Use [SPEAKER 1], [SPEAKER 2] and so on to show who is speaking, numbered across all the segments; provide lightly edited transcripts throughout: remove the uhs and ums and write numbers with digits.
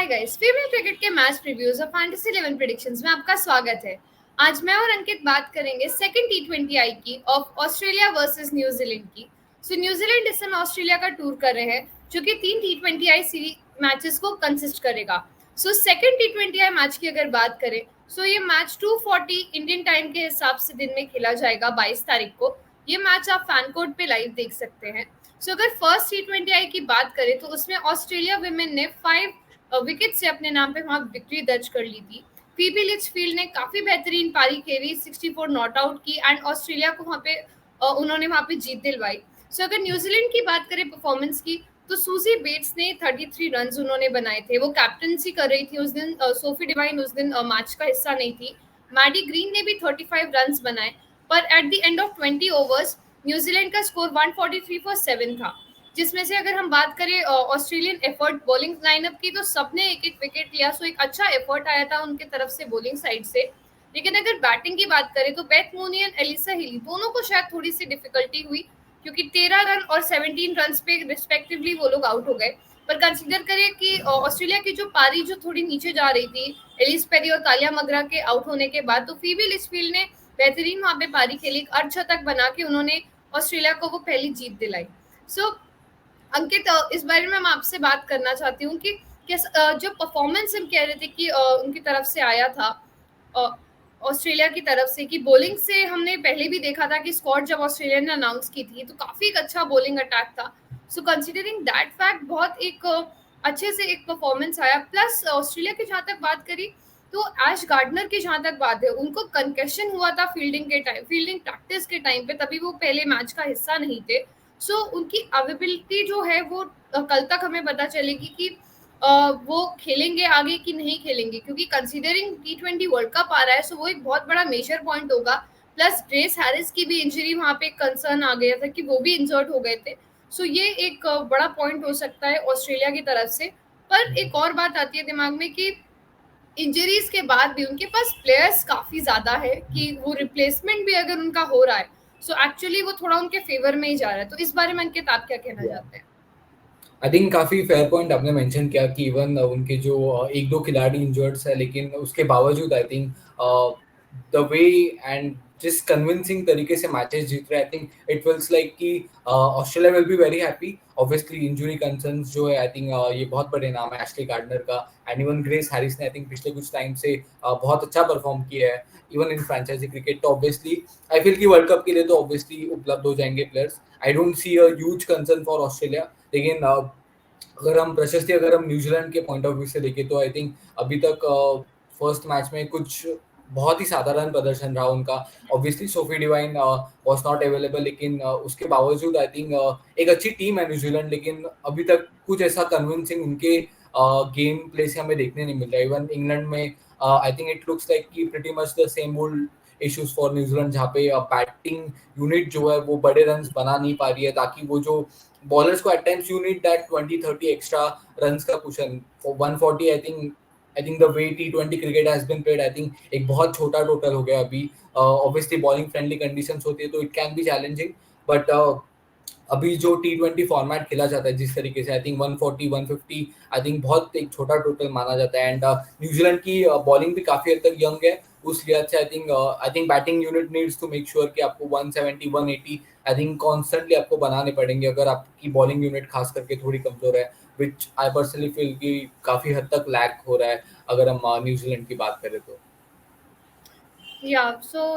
[SPEAKER 1] Hi guys, female cricket के match previews और fantasy 11 predictions में आपका स्वागत है। आज मैं और अंकित बात करेंगे सेकंड टी20 की ऑफ ऑस्ट्रेलिया वर्सेस न्यूजीलैंड की। न्यूजीलैंड इस समय ऑस्ट्रेलिया का टूर कर रहे हैं, जो कि 3 टी20 सीरीज मैचेस को कंसिस्ट करेगा। सेकंड टी20 मैच की अगर बात करें, ये मैच 2:40 इंडियन टाइम के हिसाब से दिन में खेला जाएगा 22 तारीख को। ये मैच आप फैन कोड पे लाइव देख सकते हैं। अगर फर्स्ट टी20 की बात करें तो उसमें ऑस्ट्रेलिया विमेन ने 5 विकेट से अपने नाम पे वहां विक्ट्री दर्ज कर ली थी। फीबी लिचफील्ड ने काफी बेहतरीन पारी खेली, 64 नॉट आउट की एंड ऑस्ट्रेलिया को उन्होंने वहां पे जीत दिलवाई। अगर न्यूजीलैंड की बात करें परफॉर्मेंस की, तो सूजी बेट्स ने 33 रन उन्होंने बनाए थे। वो कैप्टनसी कर रही थी उस दिन। सोफी डिवाइन उस दिन मैच का हिस्सा नहीं थी। मैडी ग्रीन ने भी 35 रन बनाए, पर at the end of 20 overs New Zealand का स्कोर 143 फॉर 7 था, जिसमें से अगर हम बात करें ऑस्ट्रेलियन एफर्ट बॉलिंग लाइनअप की, तो सबने एक एक विकेट लिया। एक अच्छा एफर्ट आया था उनके तरफ से बॉलिंग साइड से। लेकिन अगर बैटिंग की बात करें तो Beth Mooney and Alyssa Healy दोनों को शायद थोड़ी सी डिफिकल्टी हुई, क्योंकि 13 रन और 17 रन पे रिस्पेक्टिवली वो लोग आउट हो गए। पर कंसीडर करें कि ऑस्ट्रेलिया की जो पारी जो थोड़ी नीचे जा रही थी एलिस पेरी और तालिया मगरा के आउट होने के बाद, तो फीबी लिचफील्ड ने बेहतरीन वहां पे पारी खेली, अर्धशतक बना के उन्होंने ऑस्ट्रेलिया को वो पहली जीत दिलाई। अंकित, इस बारे में मैं आपसे बात करना चाहती हूँ कि जो परफॉर्मेंस हम कह रहे थे कि उनकी तरफ से आया था, ऑस्ट्रेलिया की तरफ से, कि बॉलिंग से हमने पहले भी देखा था कि स्क्वाड जब ऑस्ट्रेलिया ने अनाउंस की थी तो काफी एक अच्छा बॉलिंग अटैक था। कंसीडरिंग दैट फैक्ट बहुत एक अच्छे से एक परफॉर्मेंस आया। प्लस ऑस्ट्रेलिया की जहाँ तक बात करी, तो एश गार्डनर की जहाँ तक बात है, उनको कंकशन हुआ था फील्डिंग प्रैक्टिस के टाइम पे, तभी वो पहले मैच का हिस्सा नहीं थे। उनकी अवेबिलिटी जो है वो कल तक हमें पता चलेगी कि वो खेलेंगे आगे कि नहीं खेलेंगे, क्योंकि कंसीडरिंग टी20 वर्ल्ड कप आ रहा है, वो एक बहुत बड़ा मेजर पॉइंट होगा। प्लस ग्रेस हैरिस की भी इंजरी वहां पे कंसर्न आ गया था कि वो भी इंजर्ड हो गए थे। ये एक बड़ा पॉइंट हो सकता है ऑस्ट्रेलिया की तरफ से। पर एक और बात आती है दिमाग में कि इंजरीज के बाद भी उनके पास प्लेयर्स काफी ज्यादा है कि वो रिप्लेसमेंट भी अगर उनका हो रहा है, एक्चुअली वो थोड़ा उनके फेवर में ही जा रहा है। तो इस बारे में अंकित आप क्या कहना चाहते हैं?
[SPEAKER 2] आई थिंक काफी फेयर पॉइंट आपने मेंशन किया कि इवन उनके जो एक दो खिलाड़ी इंजर्ड्स है, लेकिन उसके बावजूद I think the way and जिस कन्विंसिंग तरीके से मैचेस जीत रहे, I think it feels like कि Australia will be very happy. Obviously injury concerns जो है, आई थिंक ये बहुत बड़े नाम है एशली गार्डनर का, एंड इवन ग्रेस हैरिस ने आई थिंक पिछले कुछ टाइम से बहुत अच्छा परफॉर्म किया है इवन इन फ्रेंचाइजी क्रिकेट। तो ऑब्वियसली आई फील कि वर्ल्ड कप के लिए तो ऑब्वियसली उपलब्ध हो जाएंगे players. I don't see a huge concern for Australia. लेकिन अगर हम न्यूजीलैंड के पॉइंट ऑफ व्यू से देखें, तो आई थिंक अभी तक फर्स्ट मैच में कुछ बहुत ही साधारण प्रदर्शन रहा उनका। Obviously Sophie Devine was not available, लेकिन उसके बावजूद आई थिंक एक अच्छी टीम है न्यूजीलैंड, लेकिन अभी तक कुछ ऐसा कन्विंसिंग उनके गेम प्ले से हमें देखने नहीं मिल रहा। इवन इंग्लैंड में I think it looks like कि pretty much the same old issues for New Zealand, जहाँ पे बैटिंग यूनिट जो है वो बड़े रन बना नहीं पा रही है, ताकि वो जो बॉलर्स को at times you need that 20-30 extra runs का cushion for 140। I think the way टी20 cricket has been played, I think एक बहुत छोटा टोटल हो गया अभी। ऑब्वियसली बॉलिंग फ्रेंडली कंडीशंस होती है तो it can be challenging, but अभी जो टी20 फॉर्मेट खेला जाता है जिस तरीके से, आई थिंक 140 150 आई थिंक बहुत एक छोटा टोटल माना जाता है। एंड न्यूजीलैंड की बॉलिंग भी काफी हद तक यंग है, उस लिहाज से I think batting unit needs to make sure कि आपको 170 180 आई थिंक कॉन्स्टेंटली आपको बनाने पड़ेंगे अगर आपकी बॉलिंग यूनिट खास करके थोड़ी कमजोर है, विच आई पर्सनली फील कि काफी हद तक लैक हो रहा है अगर हम न्यूजीलैंड की बात करें तो।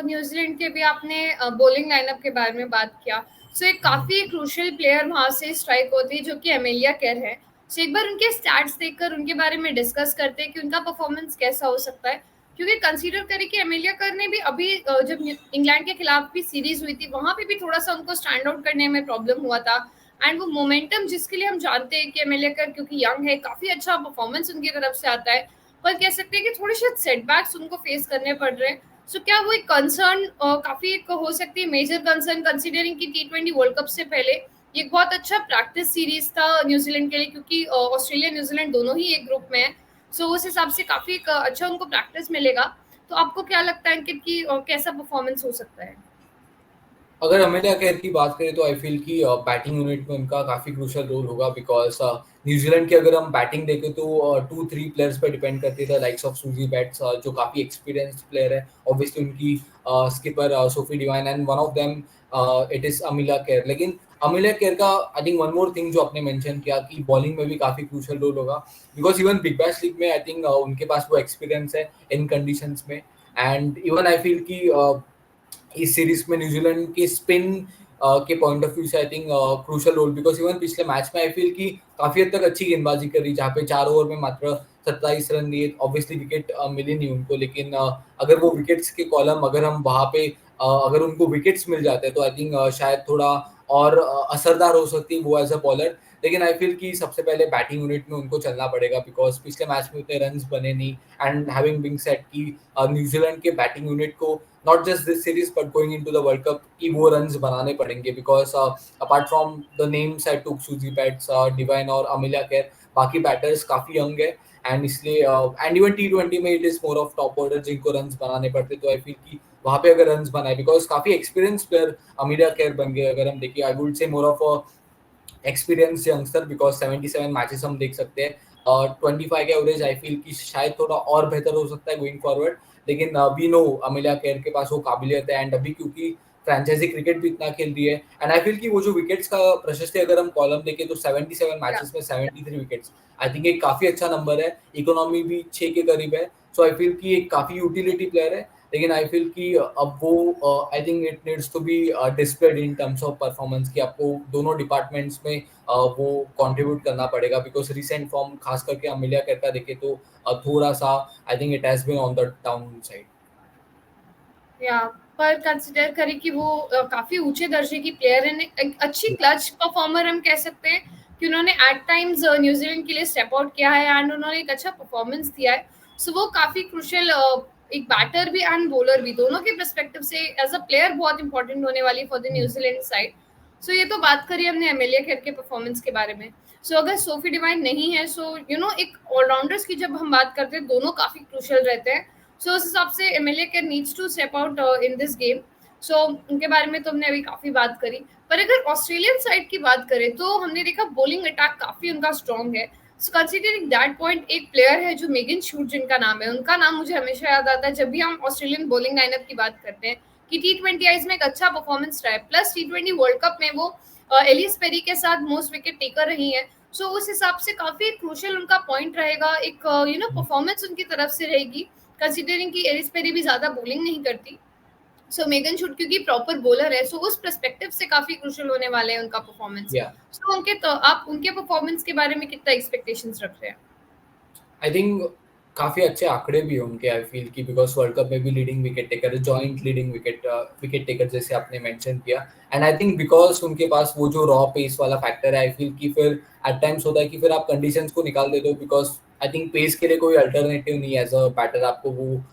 [SPEAKER 1] न्यूजीलैंड के भी आपने बॉलिंग लाइनअप के बारे में बात किया। एक काफी क्रूशियल प्लेयर वहां से स्ट्राइक होती है, जो कि एमेलिया केर है। एक बार उनके स्टैट्स देखकर उनके बारे में डिस्कस करते हैं कि उनका परफॉर्मेंस कैसा हो सकता है। क्योंकि कंसीडर करें कि एमेलिया केर ने भी अभी जब इंग्लैंड के खिलाफ भी सीरीज हुई थी, वहां पे भी थोड़ा सा उनको स्टैंड आउट करने में प्रॉब्लम हुआ था। एंड वो मोमेंटम जिसके लिए हम जानते हैं कि एमेलिया केर क्योंकि यंग है, काफी अच्छा परफॉर्मेंस उनकी तरफ से आता है, पर कह सकते हैं कि थोड़े से सेटबैक्स उनको फेस करने पड़ रहे हैं। क्या वो एक कंसर्न काफी एक हो सकती है मेजर कंसर्न, कंसीडरिंग कि टी20 वर्ल्ड कप से पहले ये एक बहुत अच्छा प्रैक्टिस सीरीज था न्यूजीलैंड के लिए, क्योंकि ऑस्ट्रेलिया न्यूजीलैंड दोनों ही एक ग्रुप में है। उस हिसाब से काफी एक अच्छा उनको प्रैक्टिस मिलेगा। तो आपको क्या लगता है अंकित कि कैसा परफॉर्मेंस हो सकता है?
[SPEAKER 2] अगर अमेरिका केयर की बात करें तो आई फील कि बैटिंग यूनिट में उनका काफ़ी क्रूशियल रोल होगा, बिकॉज न्यूजीलैंड की अगर हम बैटिंग देखें तो 2-3 प्लेयर्स पे डिपेंड करती है, the likes of Suzie Bates जो काफ़ी एक्सपीरियंस्ड प्लेयर है, ऑब्वियसली उनकी skipper Sophie Devine, and one of them it is Amelia Kerr. लेकिन अमिला केयर का I think one more thing जो आपने मेंशन किया कि बॉलिंग में भी काफ़ी क्रूशियल रोल होगा, because even Big Bash League में आई थिंक उनके पास वो एक्सपीरियंस है इन कंडीशंस में। एंड इवन आई फील कि इस सीरीज में न्यूजीलैंड की स्पिन के पॉइंट ऑफ व्यू से I think crucial role, because even पिछले मैच में आई फील कि काफी हद तक अच्छी गेंदबाजी करी, जहाँ पे 4 ओवर में मात्र 27 रन दिए। ऑब्वियसली विकेट मिली नहीं उनको, लेकिन अगर वो विकेट्स के कॉलम अगर हम वहाँ पे अगर उनको विकेट्स मिल जाते हैं तो आई थिंक शायद थोड़ा और असरदार हो सकती है वो एज अ बॉलर। लेकिन आई फील कि सबसे पहले बैटिंग यूनिट में उनको चलना पड़ेगा, बिकॉज पिछले मैच में उतने रन बने नहीं। एंड हैविंग बीन सेड कि न्यूजीलैंड के बैटिंग यूनिट को not just this series but going into the World Cup कि वो runs बनाने पड़ेंगे, because apart from the names I took, Suzy Betts, Divine और अमिलिया केयर, बाकी बैटर्स काफी यंग है। एंड इसलिए एंड इवन टी20 में it is more of top order जिनको रन्स बनाने पड़ते, तो आई फील कि वहां पे अगर रन्स बनाए, बिकॉज काफी एक्सपीरियंस प्लेयर अमिलिया केयर बन गए, अगर हम देखिए I would say more of experience youngster, because 77 matches हम देख सकते हैं और 25 के एवरेज आई फील कि शायद थोड़ा और बेहतर हो सकता है गोइंग फॉरवर्ड। लेकिन वी नो अमिलिया केयर के पास वो काबिलियत है, एंड अभी क्योंकि फ्रेंचाइजी क्रिकेट भी इतना खेल रही है, एंड आई फील कि वो जो विकेट्स का प्रशस्ति अगर हम कॉलम देखें तो 77
[SPEAKER 1] या
[SPEAKER 2] मैचेस में 73 विकेट्स, आई थिंक एक काफी अच्छा नंबर है। इकोनॉमी भी 6 के करीब है, सो आई फील कि एक काफी यूटिलिटी प्लेयर है। लेकिन आई फील कि अब वो I think it needs to be displayed in terms of performance, कि आपको दोनों डिपार्टमेंट्स में वो कंट्रीब्यूट करना पड़ेगा, बिकॉज रिसेंट फॉर्म खास करके अमिलिया केयर का देखे तो थोड़ा सा I think it has been on the downside.
[SPEAKER 1] या पर कंसिडर करें कि वो काफी ऊंचे दर्जे की प्लेयर है, एक अच्छी क्लच परफॉर्मर हम कह सकते हैं कि उन्होंने एट टाइम्स न्यूजीलैंड के लिए स्टेप आउट किया है एंड उन्होंने एक अच्छा परफॉर्मेंस दिया है। सो वो काफी क्रुशियल एक बैटर भी एंड बॉलर भी, दोनों के परस्पेक्टिव से एज अ प्लेयर बहुत इंपॉर्टेंट होने वाली फॉर द न्यूजीलैंड साइड। सो ये तो बात करी हमने एमएलए खेर के परफॉर्मेंस के बारे में। सो अगर सोफी डिवाइन नहीं है, सो एक ऑलराउंडर्स की जब हम बात करते हैं दोनों काफी क्रूशियल रहते हैं। सो उस हिसाब से MLA can needs to step out in this game. So उनके बारे में तो हमने अभी काफी बात करी। पर अगर ऑस्ट्रेलियन साइड की बात करें तो हमने देखा बॉलिंग अटैक काफी उनका स्ट्रॉन्ग है। सो कंसिडरिंग दैट पॉइंट, एक प्लेयर है जो मेगन शूट जिनका नाम है, उनका नाम मुझे हमेशा याद आता है जब भी हम ऑस्ट्रेलियन बॉलिंग लाइनअप की बात करते हैं कि टी20 आईज में एक अच्छा परफॉर्मेंस रहा है, प्लस टी20 वर्ल्ड कप में वो एलिस पेरी के साथ मोस्ट विकेट टेकर रही है। सो उस हिसाब से काफी क्रूशियल उनका पॉइंट रहेगा, एक परफॉर्मेंस उनकी तरफ से रहेगी, कंसिडरिंग कि एलिस पेरी भी ज्यादा बॉलिंग नहीं करती। सो मेगन शूट क्योंकि प्रॉपर बॉलर है, सो उस पर्सपेक्टिव से काफी क्रूशियल होने वाले हैं उनका परफॉर्मेंस।
[SPEAKER 2] या
[SPEAKER 1] सो उनके तो आप उनके परफॉर्मेंस के बारे में कितना एक्सपेक्टेशंस रख रहे हैं?
[SPEAKER 2] आई थिंक काफी अच्छे आंकड़े भी हैं उनके, आई फील की, बिकॉज वर्ल्ड कप में भी leading wicket taker, joint leading wicket taker जैसे आपने मेंशन किया। एंड आई थिंक बिकॉज उनके पास वो जो रॉ पेस वाला फैक्टर है, आई फील कि फिर एट टाइम्स होता है कि फिर आप कंडीशंस को निकाल देते हो, बिकॉज आई थिंक पेस के लिए कोई अल्टरनेटिव नहीं है, एज अ बैटर आपको वो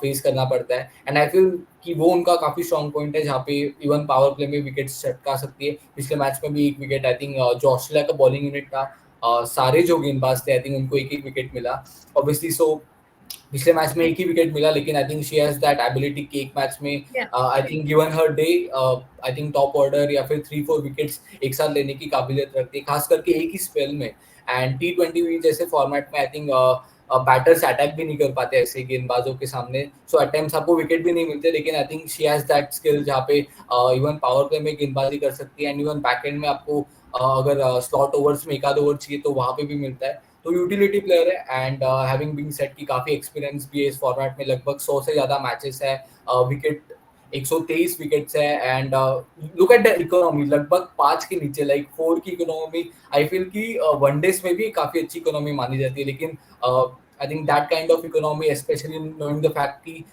[SPEAKER 2] फेस करना पड़ता है। एंड आई फील कि वो उनका काफी स्ट्रॉन्ग पॉइंट है, जहाँ पे इवन पावर प्ले में विकेट चटका सकती है। पिछले मैच में भी एक विकेट आई थिंक जो ऑस्ट्रेलिया का बॉलिंग यूनिट था, सारे जो गेंदबाज थे आई थिंक उनको एक एक विकेट मिला, ऑब्वियसली। सो पिछले मैच में एक ही विकेट मिला, लेकिन I think she has that ability कि एक मैच में
[SPEAKER 1] या
[SPEAKER 2] आई think given her day I think top order या फिर 3-4 विकेट्स एक साथ लेने की काबिलियत रखती है, खास करके एक ही स्पेल में। एंड टी20 जैसे फॉर्मेट में आई थिंक बैटर्स अटैक भी नहीं कर पाते ऐसे गेंदबाजों के सामने, सो एट टाइम्स आपको विकेट भी नहीं मिलते। लेकिन I think she has that skill जहाँ पे इवन पावर प्ले में गेंदबाजी कर सकती है, एंड इवन बैक एंड में आपको अगर स्लॉट ओवर्स में एक आध ओवर चाहिए तो वहां पे भी मिलता है। तो यूटिलिटी प्लेयर है, एंड हैविंग बीन सेट की काफी एक्सपीरियंस भी है इस फॉर्मेट में, लगभग 100 से ज्यादा मैचेस है, विकेट 123 विकेट्स है। And look at the economy, लगभग 5 के नीचे, लाइक 4 की इकोनॉमी। आई फील कि वनडेज में भी काफी अच्छी इकोनॉमी मानी जाती है, लेकिन I think that kind of economy, specially knowing the fact कि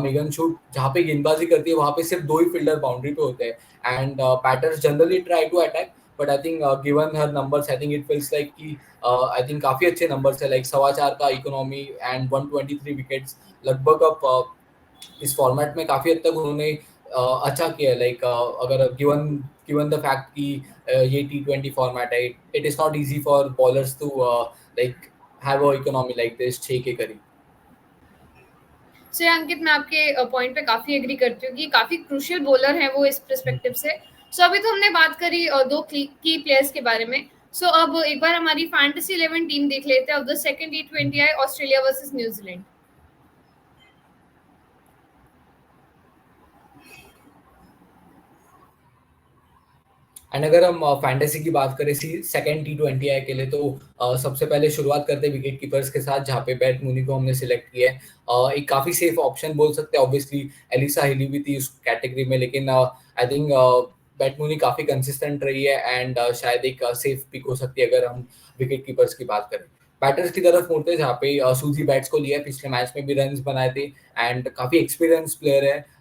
[SPEAKER 2] मेगन शूट जहाँ पे गेंदबाजी करती है वहां पे सिर्फ 2 ही फील्डर बाउंड्री पे होते हैं, and batters generally try to attack. But I think given her numbers, I think it feels like कि आई थिंक काफी अच्छे नंबर्स है, लाइक 4.25 का इकोनॉमी एंड 123 विकेट्स। लगभग अब इस फॉर्मेट में काफी हद तक उन्होंने अच्छा किया है, लाइक अगर गिवन गिवन द फैक्ट कि ये टी20 फॉर्मेट है, it is not easy for bowlers to like have a economy like this 6 के करीब।
[SPEAKER 1] सो अंकित, मैं आपके पॉइंट पे काफी एग्री करती हूँ कि काफी क्रूशियल बॉलर है वो इस पर्सपेक्टिव से। सो अभी तो हमने बात करी दो की प्लेयर्स के बारे में। सो अब एक बार हमारी फैंटेसी 11 टीम देख लेते हैं of the second T20I Australia versus New Zealand.
[SPEAKER 2] And अगर हम फैंटेसी की बात करें सेकंड T20I के लिए, तो सबसे पहले शुरुआत करते हैं विकेट कीपर्स के साथ, जहाँ पे बैट मूनी को हमने सिलेक्ट किया है। एक काफी सेफ ऑप्शन बोल सकते हैं। ऑब्वियसली एलिसा हिली भी थी उस कैटेगरी में, लेकिन आई थिंक बैट मूनी काफी कंसिस्टेंट रही है एंड शायद एक सेफ पिक हो सकती है अगर हम विकेट कीपर्स की बात करें। बैटर्स की तरफ मुड़ते हैं, जहाँ पे सूजी बैट्स को लिया है, पिछले मैच में भी रन्स बनाए थे एंड काफी एक्सपीरियंस प्लेयर है।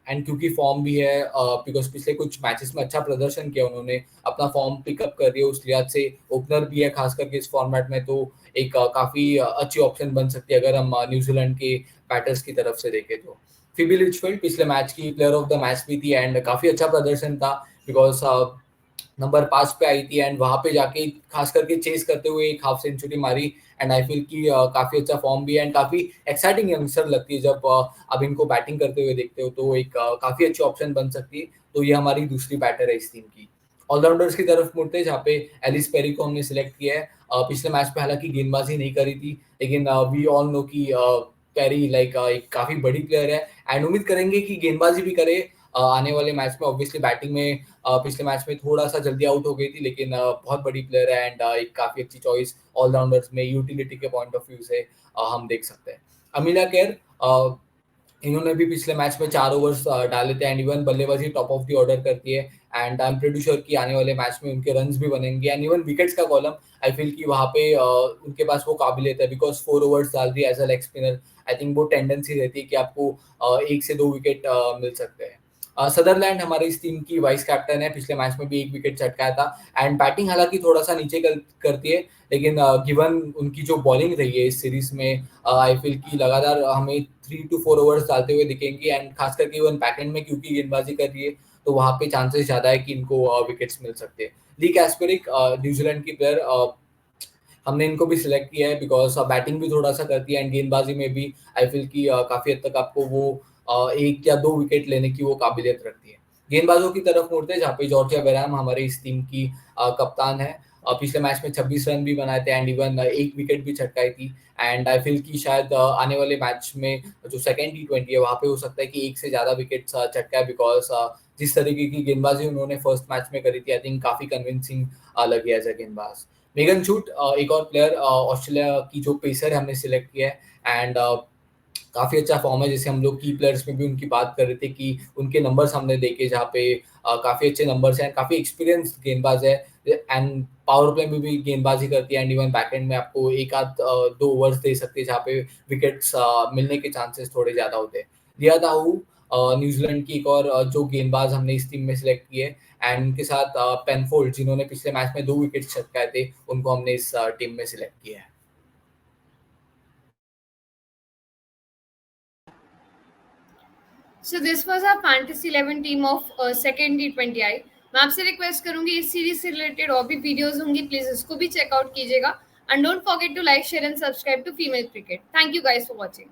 [SPEAKER 2] एंड क्योंकि फॉर्म भी है, बिकॉज पिछले कुछ मैचेस में अच्छा प्रदर्शन किया उन्होंने, अपना फॉर्म पिकअप कर दिया, उस लिहाज से ओपनर भी है खास करके इस फॉर्मेट में, तो एक काफी अच्छी ऑप्शन बन सकती है अगर हम न्यूजीलैंड के बैटर्स की तरफ से देखें तो। फिबी लिचफील्ड पिछले मैच की प्लेयर ऑफ द मैच भी थी एंड काफी अच्छा प्रदर्शन था, बिकॉज नंबर 5 पे आई थी एंड वहां पे जाके खास करके चेस करते हुए एक हाफ सेंचुरी मारी। एंड आई फील कि काफी अच्छा फॉर्म भी है एंड काफी एक्साइटिंग यंगस्टर लगती है जब अब इनको बैटिंग करते हुए देखते हो, तो एक काफी अच्छी ऑप्शन बन सकती है। तो ये हमारी दूसरी बैटर है इस टीम की। ऑलराउंडर्स की तरफ मुड़ते हैं, जहाँ पे एलिस पेरी को हमने सिलेक्ट किया है। पिछले मैच में हालांकि गेंदबाजी नहीं करी थी, लेकिन वी ऑल नो कि पेरी लाइक एक काफी बड़ी प्लेयर है एंड उम्मीद करेंगे कि गेंदबाजी भी करे आने वाले मैच में। ऑब्वियसली बैटिंग में पिछले मैच में थोड़ा सा जल्दी आउट हो गई थी, लेकिन बहुत बड़ी प्लेयर है एंड एक काफी अच्छी चॉइस ऑलराउंडर्स में यूटिलिटी के पॉइंट ऑफ व्यू से हम देख सकते हैं। अमिला केयर, इन्होंने भी पिछले मैच में 4 ओवर्स डाले थे एंड इवन बल्लेबाजी टॉप ऑफ द ऑर्डर करती है and I am pretty sure कि आने वाले मैच में उनके रन्स भी बनेंगे एंड इवन विकेट्स का कॉलम आई फील कि वहाँ पे उनके पास वो काबिलियत है, बिकॉज 4 ओवर्स डाल रही है as a leg spinner. I think वो टेंडेंसी रहती है कि आपको 1 से 2 विकेट मिल सकते हैं। सदरलैंड हमारी इस टीम की वाइस कैप्टन है, पिछले मैच में भी 1 विकेट चटकाया था एंड बैटिंग हालांकि थोड़ा सा नीचे करती है, लेकिन गिवन उनकी जो बॉलिंग रही है इस सीरीज में, आई फील कि लगातार हमें 3 to 4 ओवर्स डालते हुए दिखेंगे एंड खास करके इवन बैकएंड में क्योंकि गेंदबाजी कर रही है, तो वहां पे चांसेस ज्यादा है कि इनको विकेट्स मिल सकते हैं। ली कैस्पेरिक, न्यूजीलैंड की प्लेयर, हमने इनको भी सिलेक्ट किया है बिकॉज बैटिंग भी थोड़ा सा करती है एंड गेंदबाजी में भी आई फील कि काफी हद तक आपको वो 1 या 2 विकेट लेने की वो काबिलियत रखती है। गेंदबाजों की तरफ मुड़ते हैं, जहाँ पे जॉर्जिया बेराम हमारी इस टीम की कप्तान है। पिछले मैच में 26 रन भी बनाए थे एंड इवन 1 विकेट भी छटकाई थी एंड आई फील कि शायद आने वाले मैच में जो सेकंड T20 है वहाँ पे हो सकता है कि 1 से ज्यादा विकेट छटकाए, बिकॉज जिस तरीके की गेंदबाजी उन्होंने फर्स्ट मैच में करी थी, आई थिंक काफी कन्विंसिंग लगी एज अ गेंदबाज। मेगन शूट, एक और प्लेयर ऑस्ट्रेलिया की जो पेसर है, हमने सिलेक्ट किया है एंड काफी अच्छा फॉर्म है। जैसे हम लोग की प्लेयर्स में भी उनकी बात कर रहे थे कि उनके नंबर्स हमने देखे, जहाँ पे काफी अच्छे नंबर्स हैं, काफी एक्सपीरियंस गेंदबाज है एंड पावर प्ले में भी गेंदबाजी करती है एंड इवन बैकएंड में आपको 1 आध 2 ओवर्स दे सकते हैं, जहाँ पे विकेट्स मिलने के चांसेस थोड़े ज्यादा होते हैं। रिया दाहू, न्यूजीलैंड की एक और जो गेंदबाज हमने इस टीम में सिलेक्ट किए एंड उनके साथ पेनफोल्ड, जिन्होंने पिछले मैच में 2 विकेट छटकाए थे, उनको हमने इस टीम में सिलेक्ट किया है।
[SPEAKER 1] So this was our fantasy 11 team of second T20I। मैं आपसे रिक्वेस्ट करूंगी इस सीरीज से रिलेटेड और भी वीडियोस होंगी, प्लीज इसको भी चेकआउट कीजिएगा and don't forget to like share and subscribe to female cricket. Thank you guys for watching.